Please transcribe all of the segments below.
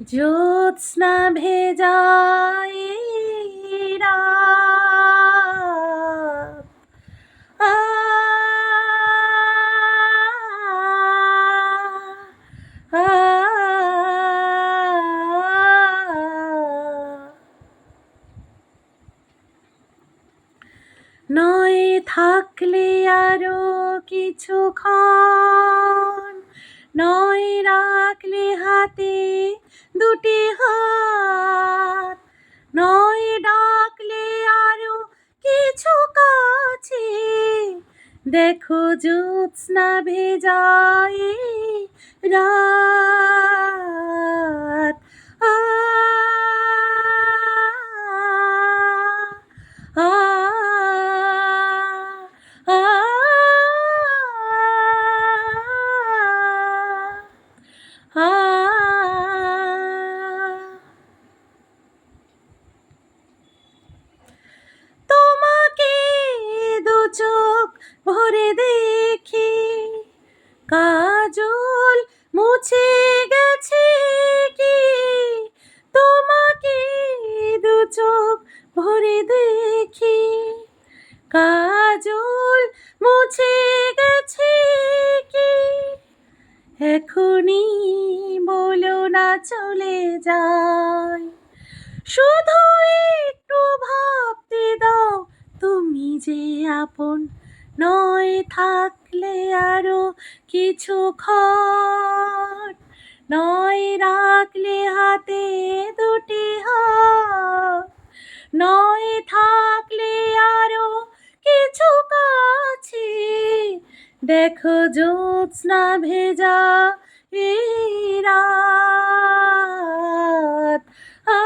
জ্যোৎস্না ভেজা এই রাত, আ, আ, নয় থাকলে আরো কিছুক্ষণ, নয় রাখলে হাতে দুটি হাত, নয় ডাকলে আরো কিছু কাছে, দেখো জ্যোৎস্না ভেজা এই রাত, আ, আ, আ, আ, তোমাকে দু চোখ ভরে দেখি, কাজল মুছে গেছে কি, তোমাকে দু চোখ ভরে দেখি, কাজল মুছে গেছে কি, এখনই বলো না চলে যাই, শুধু একটু ভাবতে দাও তুমি যে আপন, নয় থাকলে আরো কিছুক্ষণ, নয় রাখলে হাতে দুটি হাত, নয় থাকলে আরো কিছু কাছে, দেখো জ্যোৎস্না ভেজা এই রাত, আ,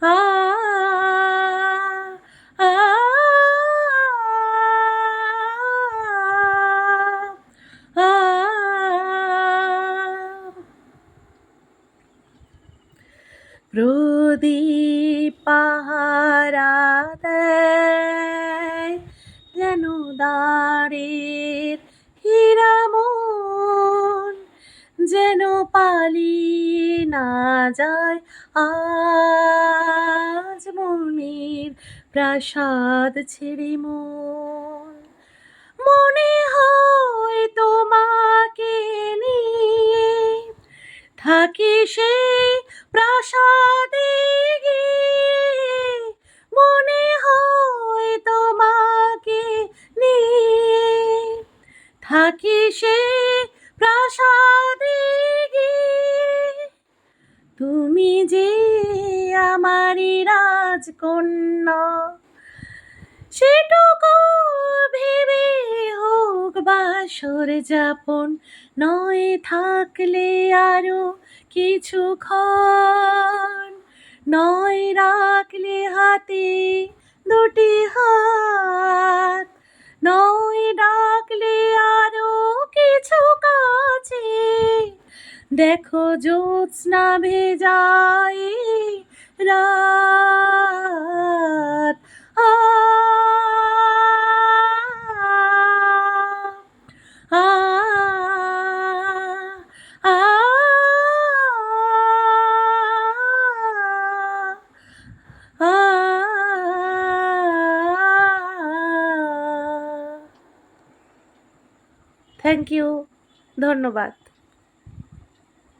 আ, আ, আ, প্রদীপ পাহারা দেয় যেন দ্বারের হীরামন, যেন পালিয়ে না যায় আজ মনের প্রাসাদ ছেড়ে মন, মনে হয় তোমাকে নিয়ে থাকি সেই প্রাসাদে গিয়ে, মনে হয় তোমাকে নিয়ে থাকি সেই প্রাসাদে গিয়ে, তুমি যে আমারই রাজকন্যা, সেটুকু ভেবে হোক বাসর যাপন, নয় থাকলে আরো কিছুক্ষণ, নয় রাখলে হাতে দুটি হাত, নয় ডাকলে আরো কিছু কাছে, দেখো জ্যোৎস্না ভেজা এই রাত, আ, আ, আ, আ, থ্যাংক ইউ, ধন্যবাদ।